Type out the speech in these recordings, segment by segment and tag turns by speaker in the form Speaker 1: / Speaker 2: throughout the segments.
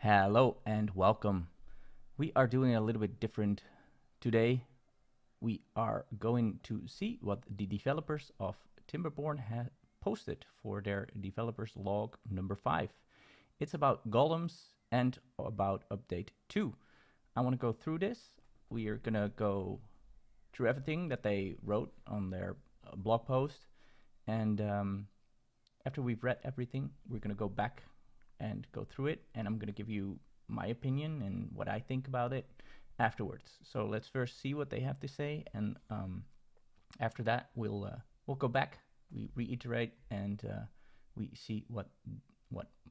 Speaker 1: Hello and welcome. We are doing a little bit different today. We are going to see what the developers of Timberborn have posted for their developers log number 5. It's about golems and about update 2. I want to go through this. We are going to go through everything that they wrote on their blog post. And after we've read everything, we're going to go back and go through it, and I'm going to give you my opinion and what I think about it afterwards. So let's first see what they have to say, and after that we'll go back, we reiterate, and we see what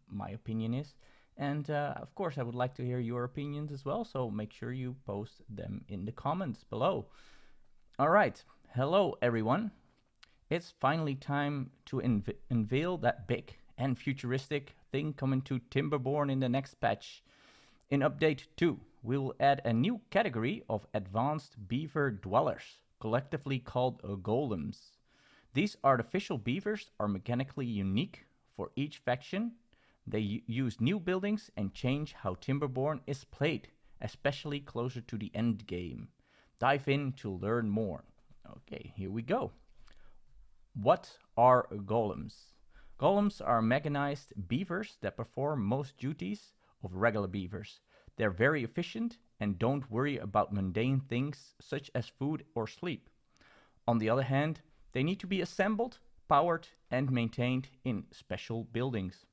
Speaker 1: my opinion is. And of course, I would like to hear your opinions as well. So make sure you post them in the comments below. All right, hello everyone. It's finally time to unveil that big and futuristic thing coming to Timberborn in the next patch. In update 2, we will add a new category of advanced beaver dwellers, collectively called golems. These artificial beavers are mechanically unique for each faction. They use new buildings and change how Timberborn is played, especially closer to the end game. Dive in to learn more. Okay, here we go. What are golems? Golems are mechanized beavers that perform most duties of regular beavers. They're very efficient and don't worry about mundane things such as food or sleep. On the other hand, they need to be assembled, powered, and maintained in special buildings.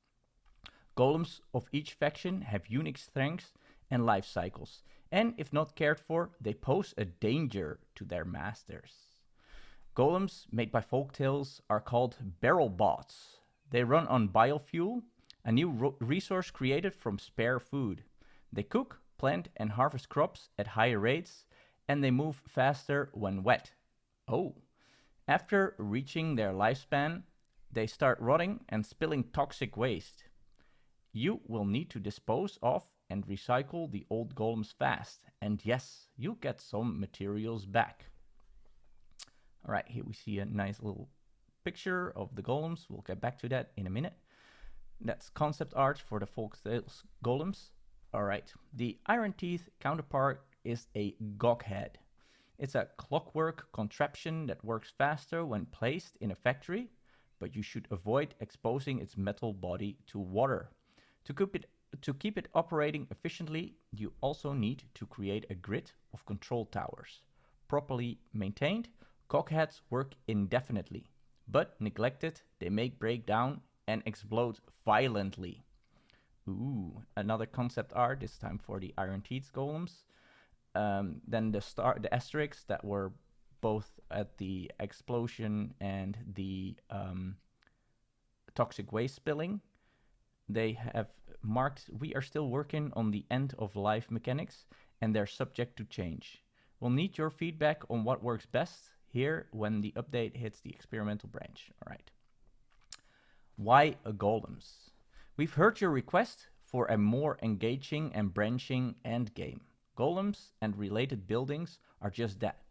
Speaker 1: Golems of each faction have unique strengths and life cycles, and if not cared for, they pose a danger to their masters. Golems made by folktales are called barrel bots. They run on biofuel, a new resource created from spare food. They cook, plant, and harvest crops at higher rates, and they move faster when wet. Oh, after reaching their lifespan, they start rotting and spilling toxic waste. You will need to dispose of and recycle the old golems fast, and yes, you'll get some materials back. All right, here we see a nice little picture of the golems. We'll get back to that in a minute. That's concept art for the folktales golems. All right, the Iron Teeth counterpart is a goghead. It's a clockwork contraption that works faster when placed in a factory, but you should avoid exposing its metal body to water. To keep it operating efficiently, you also need to create a grid of control towers. Properly maintained, gogheads work indefinitely, but neglected, they may break down and explode violently. Ooh, another concept art, this time for the Iron Teeth golems. Then the asterisks that were both at the explosion and the toxic waste spilling. They have marked, we are still working on the end of life mechanics, and they're subject to change. We'll need your feedback on what works best here when the update hits the experimental branch. All right. Why golems? We've heard your request for a more engaging and branching endgame. Golems and related buildings are just that.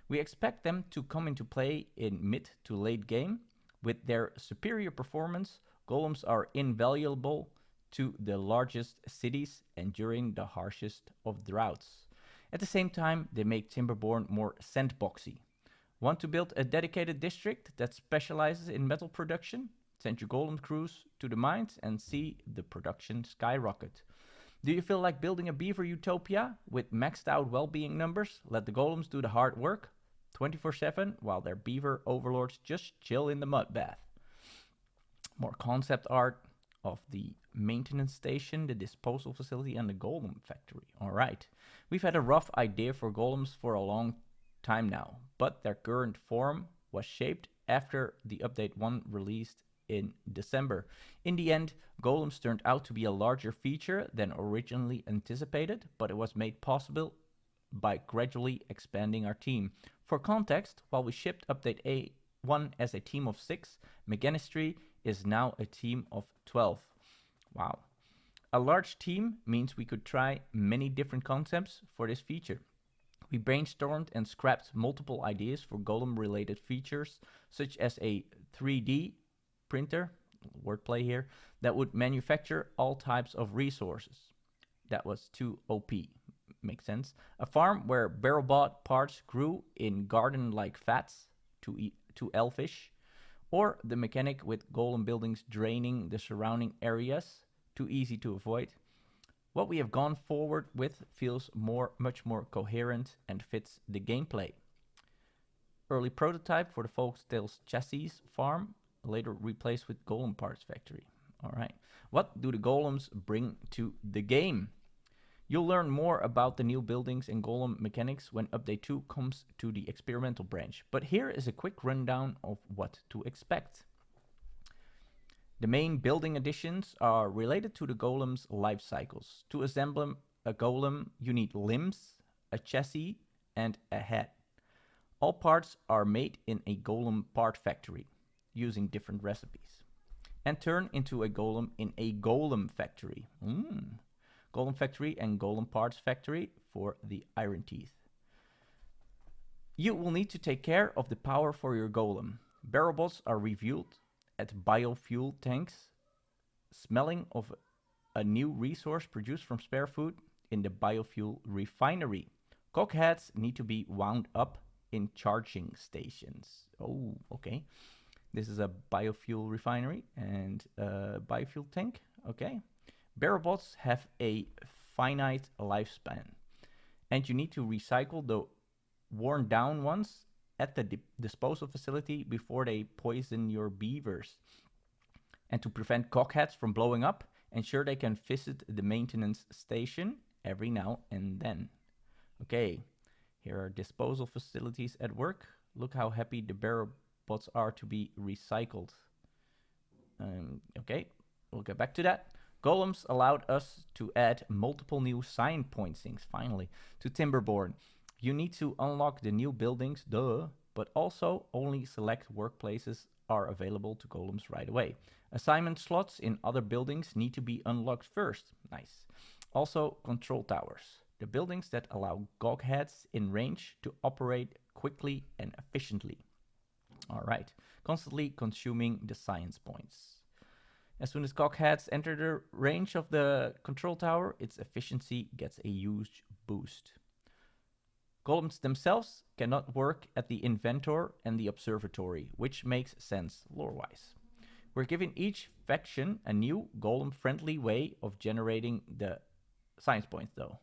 Speaker 1: We expect them to come into play in mid to late game. With their superior performance, golems are invaluable to the largest cities and during the harshest of droughts. At the same time, they make Timberborn more sandboxy. Want to build a dedicated district that specializes in metal production? Send your golem crews to the mines and see the production skyrocket. Do you feel like building a beaver utopia with maxed out well-being numbers? Let the golems do the hard work 24/7 while their beaver overlords just chill in the mud bath. More concept art of the maintenance station, the disposal facility, and the golem factory. All right. We've had a rough idea for golems for a long time now, but their current form was shaped after the update 1 released in December. In the end, golems turned out to be a larger feature than originally anticipated, but it was made possible by gradually expanding our team. For context, while we shipped update A1 as a team of 6, Meganistry is now a team of 12. Wow. A large team means we could try many different concepts for this feature. We brainstormed and scrapped multiple ideas for golem-related features, such as a 3D printer, wordplay here, that would manufacture all types of resources. That was too OP. Makes sense. A farm where barrel-bought parts grew in garden-like fats, too elfish. Or the mechanic with golem buildings draining the surrounding areas, too easy to avoid. What we have gone forward with feels much more coherent and fits the gameplay. Early prototype for the Folktales chassis farm, later replaced with Golem Parts Factory. Alright, what do the golems bring to the game? You'll learn more about the new buildings and golem mechanics when Update 2 comes to the experimental branch, but here is a quick rundown of what to expect. The main building additions are related to the golem's life cycles. To assemble a golem, you need limbs, a chassis, and a head. All parts are made in a golem part factory, using different recipes, and turn into a golem in a golem factory. Golem Factory and Golem Parts Factory for the Iron Teeth. You will need to take care of the power for your golem. Barrelbots are refueled at biofuel tanks, smelling of a new resource produced from spare food in the biofuel refinery. Cockheads need to be wound up in charging stations. Oh, okay. This is a biofuel refinery and a biofuel tank. Okay. Barrelbots have a finite lifespan, and you need to recycle the worn down ones at the disposal facility before they poison your beavers. And to prevent cockheads from blowing up, ensure they can visit the maintenance station every now and then. Okay, here are disposal facilities at work. Look how happy the barrelbots are to be recycled. Okay, we'll get back to that. Golems allowed us to add multiple new sign pointings, finally, to Timberborn. You need to unlock the new buildings, but also only select workplaces are available to golems right away. Assignment slots in other buildings need to be unlocked first. Nice. Also, control towers, the buildings that allow gogheads in range to operate quickly and efficiently. All right, constantly consuming the science points. As soon as cockheads enter the range of the control tower, its efficiency gets a huge boost. Golems themselves cannot work at the inventor and the observatory, which makes sense lore-wise. We're giving each faction a new golem-friendly way of generating the science points, though.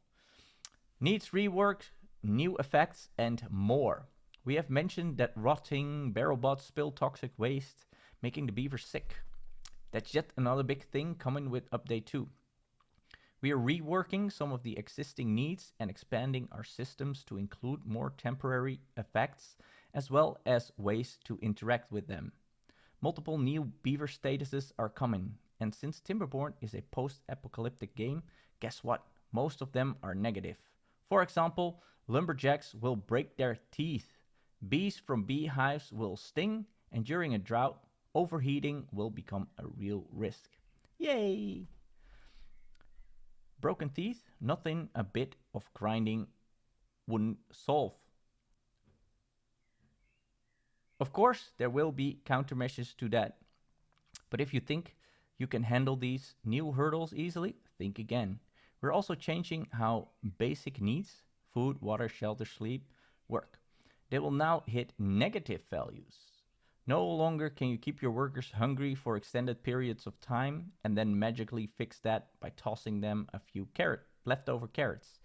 Speaker 1: Needs rework, new effects, and more. We have mentioned that rotting barrelbots spill toxic waste, making the beaver sick. That's yet another big thing coming with Update 2. We are reworking some of the existing needs and expanding our systems to include more temporary effects, as well as ways to interact with them. Multiple new Beaver Statuses are coming, and since Timberborn is a post-apocalyptic game, guess what? Most of them are negative. For example, lumberjacks will break their teeth, bees from beehives will sting, and during a drought, overheating will become a real risk. Yay! Broken teeth, nothing a bit of grinding wouldn't solve. Of course, there will be countermeasures to that. But if you think you can handle these new hurdles easily, think again. We're also changing how basic needs, food, water, shelter, sleep, work. They will now hit negative values. No longer can you keep your workers hungry for extended periods of time and then magically fix that by tossing them a few leftover carrots.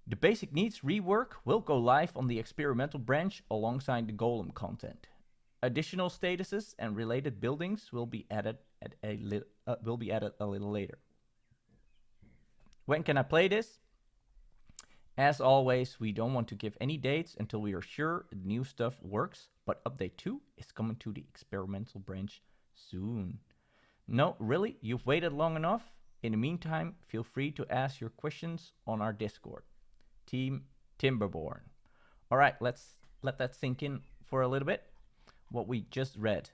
Speaker 1: The basic needs rework will go live on the experimental branch alongside the golem content. Additional statuses and related buildings will be added a little later. When can I play this? As always, we don't want to give any dates until we are sure the new stuff works, but Update 2 is coming to the experimental branch soon. No, really, you've waited long enough? In the meantime, feel free to ask your questions on our Discord. Team Timberborn. All right, let's let that sink in for a little bit, what we just read.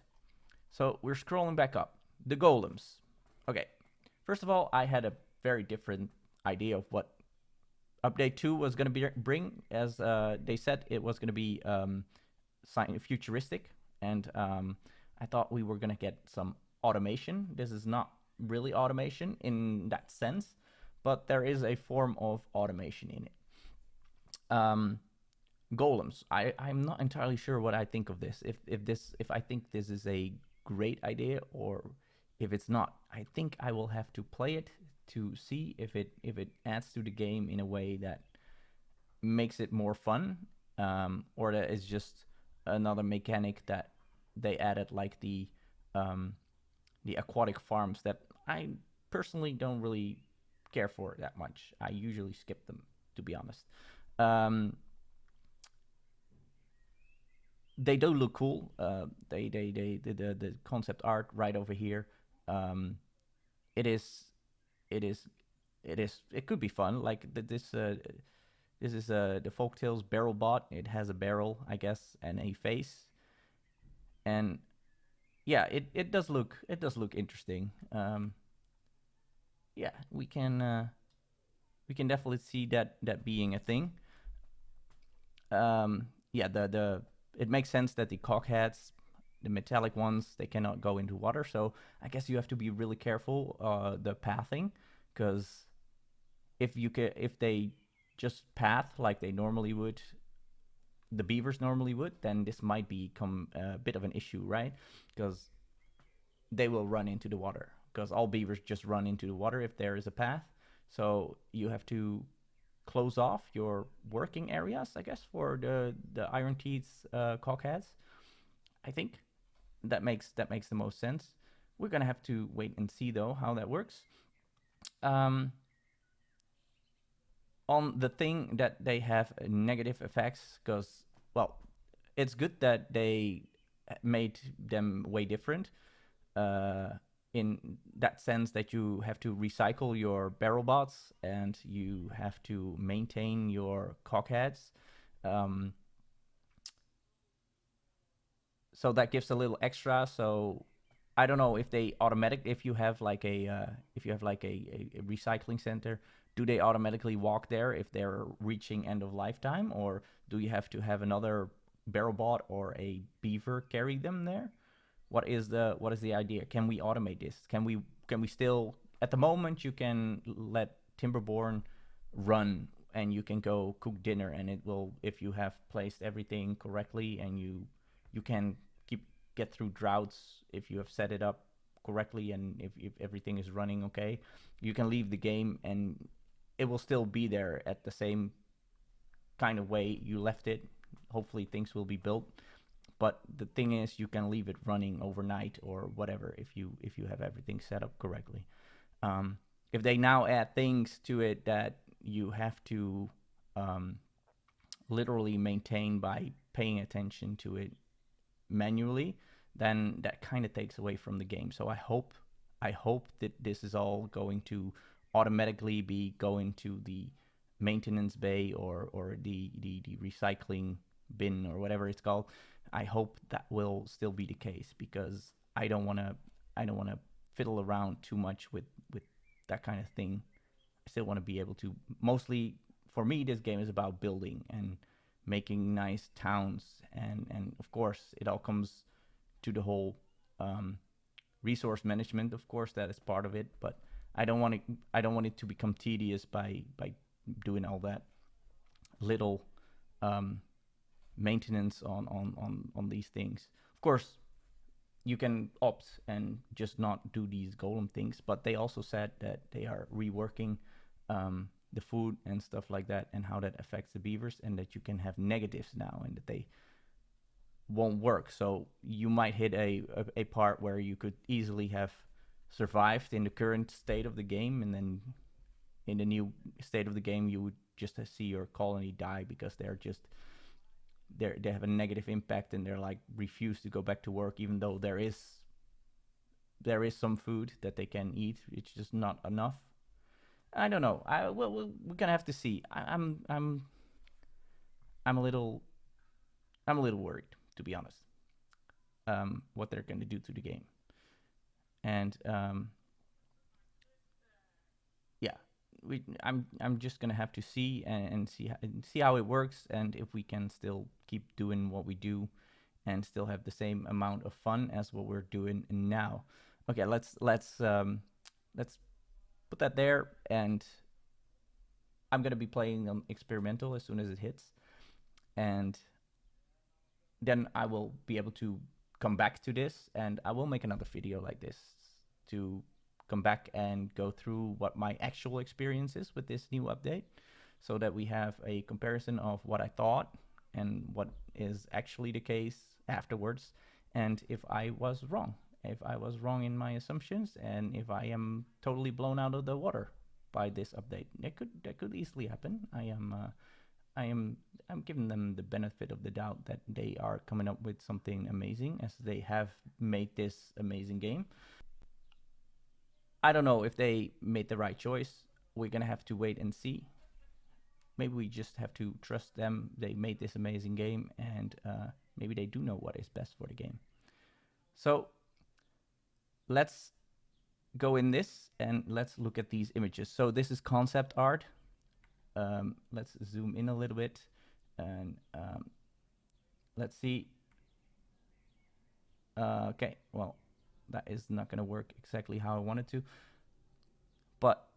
Speaker 1: So we're scrolling back up. The golems. Okay, first of all, I had a very different idea of what Update 2 was going to bring, as they said it was going to be futuristic, and I thought we were going to get some automation. This is not really automation in that sense, but there is a form of automation in it. Um, Golems. I'm not entirely sure what I think of this. If I think this is a great idea or if it's not. I think I will have to play it to see if it adds to the game in a way that makes it more fun, or that is just another mechanic that they added, like the aquatic farms that I personally don't really care for that much. I usually skip them, to be honest. Um, they do look cool. The concept art right over here. Um, it is it is it could be fun. Like this is the Folktales barrel bot. It has a barrel, I guess, and a face, and yeah, it does look interesting. Yeah, we can definitely see that being a thing. Yeah, the it makes sense that the cockheads, the metallic ones, they cannot go into water. So I guess you have to be really careful the pathing, because if they just path like they normally would, the beavers normally would, then this might become a bit of an issue, right? Because they will run into the water. Because all beavers just run into the water if there is a path. So you have to close off your working areas, I guess, for the iron teeth cockheads. I think that makes the most sense. We're gonna have to wait and see though how that works. Um, on the thing that they have negative effects, because well, it's good that they made them way different. Uh, in that sense that you have to recycle your barrel bots and you have to maintain your cockheads. Um, so that gives a little extra. So I don't know if they automatic if you have like a recycling center, do they automatically walk there if they're reaching end of lifetime, or do you have to have another barrel bot or a beaver carry them there? What is the idea? Can we automate this? Can we still, at the moment you can let Timberborn run and you can go cook dinner, and it will, if you have placed everything correctly, and you can keep get through droughts if you have set it up correctly, and if everything is running okay, you can leave the game and it will still be there at the same kind of way you left it. Hopefully things will be built, but the thing is, you can leave it running overnight or whatever if you have everything set up correctly. If they now add things to it that you have to um, literally maintain by paying attention to it manually, then that kind of takes away from the game. So I hope that this is all going to automatically be going to the maintenance bay or the recycling bin or whatever it's called. I hope that will still be the case, because I don't want to fiddle around too much with that kind of thing. I still want to be able to, mostly for me this game is about building and making nice towns, and of course it all comes to the whole um, resource management. Of course that is part of it, but I don't want it to become tedious by doing all that little um, maintenance on these things. Of course, you can opt and just not do these golem things, but they also said that they are reworking the food and stuff like that, and how that affects the beavers, and that you can have negatives now, and that they won't work. So you might hit a part where you could easily have survived in the current state of the game, and then in the new state of the game you would just see your colony die because they have a negative impact, and they're like refuse to go back to work, even though there is some food that they can eat. It's just not enough. I don't know. We're gonna have to see. I'm a little worried, to be honest. What they're gonna do to the game, and yeah, I'm just gonna have to see and see how it works, and if we can still keep doing what we do and still have the same amount of fun as what we're doing now. Okay, let's put that there, and I'm gonna be playing on experimental as soon as it hits, and then I will be able to come back to this, and I will make another video like this to come back and go through what my actual experience is with this new update, so that we have a comparison of what I thought and what is actually the case afterwards, and if I was wrong. If I was wrong in my assumptions, and if I am totally blown out of the water by this update, that could easily happen. I'm giving them the benefit of the doubt that they are coming up with something amazing, as they have made this amazing game. I don't know if they made the right choice. We're gonna have to wait and see. Maybe we just have to trust them. They made this amazing game, and maybe they do know what is best for the game. So let's go in this and let's look at these images. So this is concept art. Let's zoom in a little bit, and let's see. Okay, well, that is not going to work exactly how I wanted to, but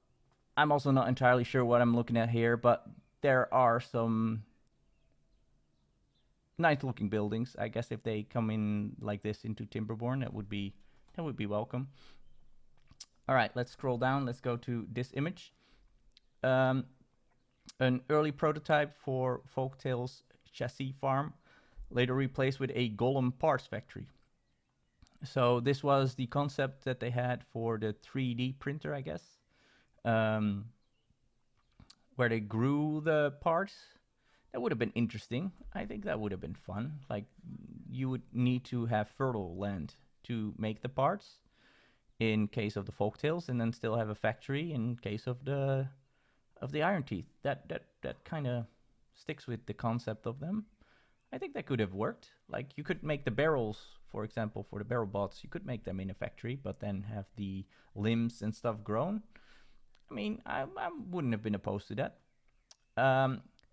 Speaker 1: I'm also not entirely sure what I'm looking at here, but there are some nice looking buildings. I guess if they come in like this into Timberborn, that would be welcome. All right, let's scroll down. Let's go to this image. An early prototype for Folktales chassis farm, later replaced with a Golem parts factory. So this was the concept that they had for the 3D printer, I guess, where they grew the parts. That would have been interesting. I think that would have been fun. Like, you would need to have fertile land to make the parts in case of the Folktales, and then still have a factory in case of the Iron Teeth. That kind of sticks with the concept of them. I think that could have worked. Like, you could make the barrels, for example, for the barrel bots, you could make them in a factory, but then have the limbs and stuff grown. I mean, I wouldn't have been opposed to that.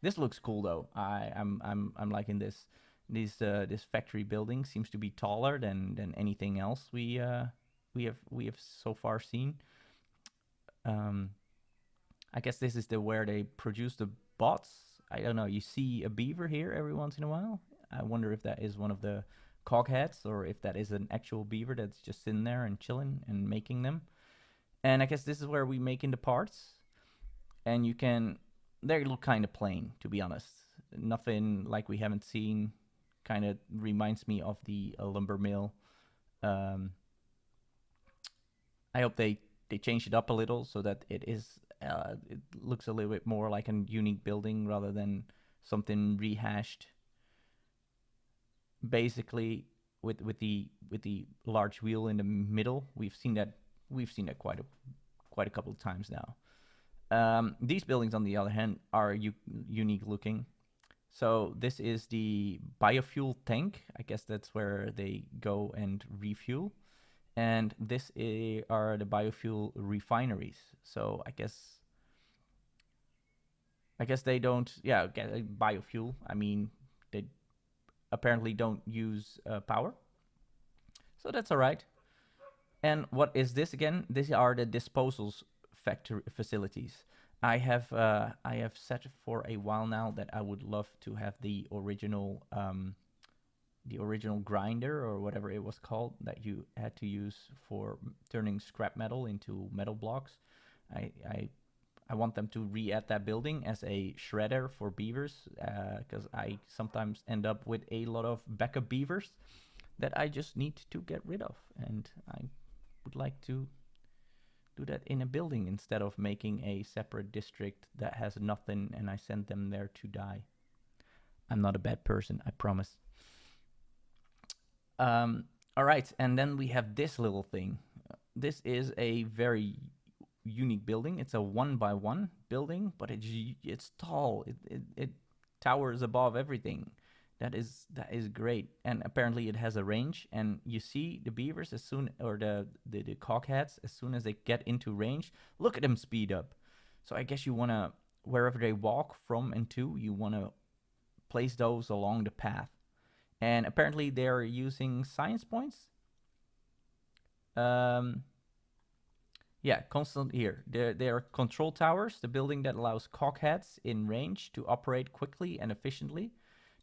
Speaker 1: This looks cool though. I'm liking this. This factory building seems to be taller than anything else we have so far seen. I guess this is where they produce the bots. I don't know. You see a beaver here every once in a while. I wonder if that is one of the cogheads, or if that is an actual beaver that's just sitting there and chilling and making them. And I guess this is where we make in the parts. And you can... They look kind of plain, to be honest. Nothing like we haven't seen. Kind of reminds me of the lumber mill. I hope they change it up a little so that it looks a little bit more like a unique building rather than something rehashed. Basically, with the large wheel in the middle, we've seen that quite a couple of times now. These buildings, on the other hand, are unique looking. So this is the biofuel tank. I guess that's where they go and refuel. And this are the biofuel refineries. So I guess they don't... Yeah, biofuel. I mean, they apparently don't use power. So that's all right. And what is this again? These are the disposals facilities. I have said for a while now that I would love to have the original grinder, or whatever it was called, that you had to use for turning scrap metal into metal blocks. I want them to re-add that building as a shredder for beavers, because I sometimes end up with a lot of backup beavers that I just need to get rid of, and I would like to do that in a building instead of making a separate district that has nothing and I send them there to die. I'm not a bad person, I promise. All right, and then we have this little thing. This is a very unique building. It's a 1x1 building, but it's tall. It towers above everything. That is great, and apparently it has a range. And you see the beavers or the cogheads, as soon as they get into range, look at them speed up. So I guess you wanna, wherever they walk from and to, you wanna place those along the path. And apparently they're using science points. Yeah, constant here. There are control towers, the building that allows cockheads in range to operate quickly and efficiently.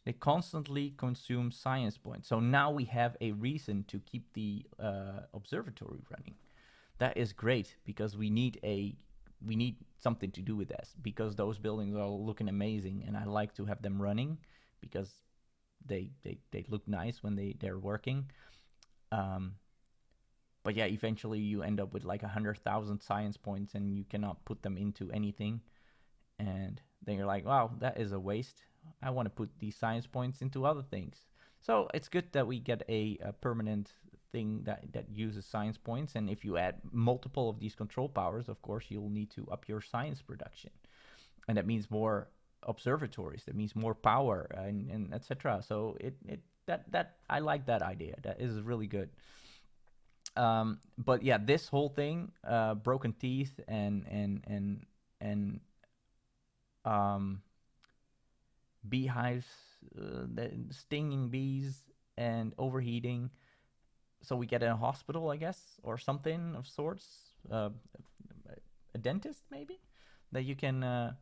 Speaker 1: They constantly consume science points. So now we have a reason to keep the observatory running. That is great because we need something to do with this because those buildings are looking amazing and I like to have them running because they look nice when they're working. Um, but yeah, eventually you end up with like 100,000 science points and you cannot put them into anything. And then you're like, wow, that is a waste. I want to put these science points into other things. So it's good that we get a permanent thing that uses science points. And if you add multiple of these control powers, of course, you'll need to up your science production. And that means more observatories. That means more power and etc. So that I like that idea. That is really good. But yeah, this whole thing, broken teeth and um, beehives, stinging bees, and overheating. So we get a hospital, I guess, or something of sorts. A dentist, maybe, that you can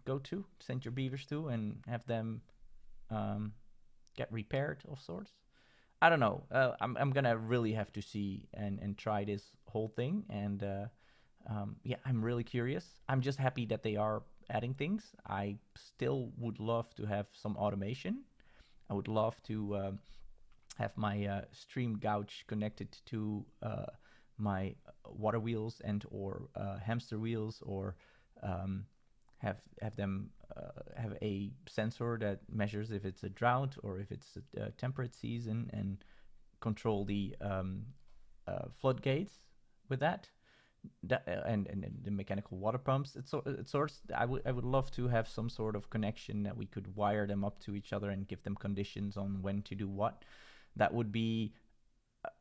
Speaker 1: go to, send your beavers to, and have them get repaired of sorts. I don't know. I'm gonna really have to see and try this whole thing, and yeah, I'm really curious. I'm just happy that they are adding things. I still would love to have some automation. I would love to have my stream gouge connected to my water wheels and or hamster wheels, or um, have them have a sensor that measures if it's a drought or if it's a temperate season, and control the floodgates with that. And the mechanical water pumps. It's sorts. I would love to have some sort of connection that we could wire them up to each other and give them conditions on when to do what. That would be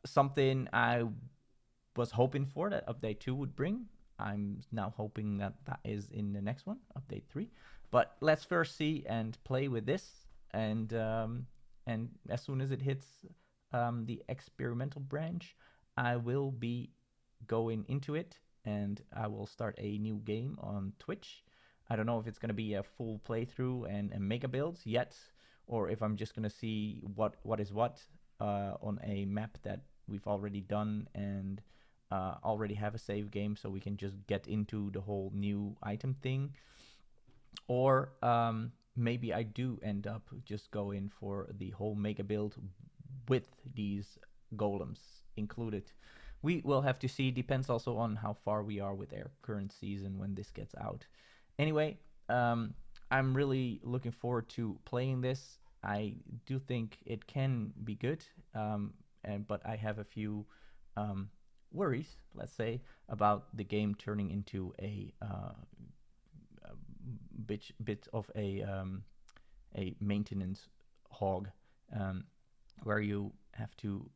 Speaker 1: something I was hoping for that update 2 would bring. I'm now hoping that that is in the next one, update 3. But let's first see and play with this, and as soon as it hits the experimental branch, I will be going into it, and I will start a new game on Twitch. I don't know if it's going to be a full playthrough and mega builds yet, or if I'm just going to see what is what on a map that we've already done and already have a save game, so we can just get into the whole new item thing. Or maybe I do end up just going for the whole mega build with these golems included. We will have to see. Depends also on how far we are with our current season when this gets out. Anyway, I'm really looking forward to playing this. I do think it can be good, but I have a few worries, let's say, about the game turning into a bit of a maintenance hog, where you have to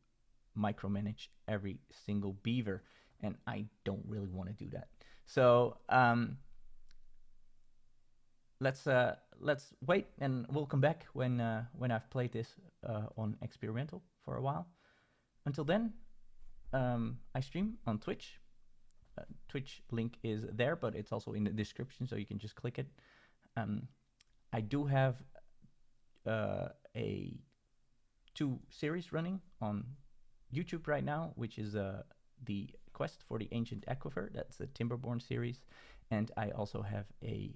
Speaker 1: micromanage every single beaver, and I don't really want to do that. So let's wait, and we'll come back when I've played this on experimental for a while. Until then, I stream on Twitch. Twitch link is there, but it's also in the description, so you can just click it. I do have a 2 series running on YouTube right now, which is the Quest for the Ancient Aquifer. That's the Timberborn series, and I also have a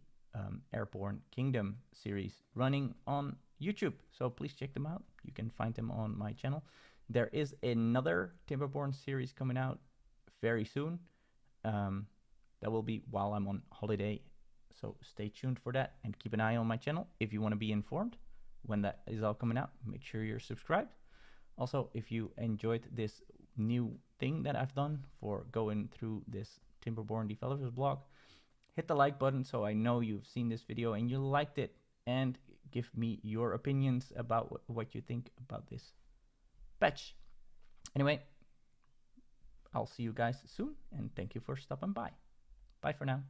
Speaker 1: Airborne Kingdom series running on YouTube. So please check them out. You can find them on my channel. There is another Timberborn series coming out very soon. That will be while I'm on holiday. So stay tuned for that and keep an eye on my channel if you want to be informed when that is all coming out. Make sure you're subscribed. Also, if you enjoyed this new thing that I've done for going through this Timberborn developers blog, hit the like button so I know you've seen this video and you liked it, and give me your opinions about what you think about this patch. Anyway, I'll see you guys soon, and thank you for stopping by. Bye for now.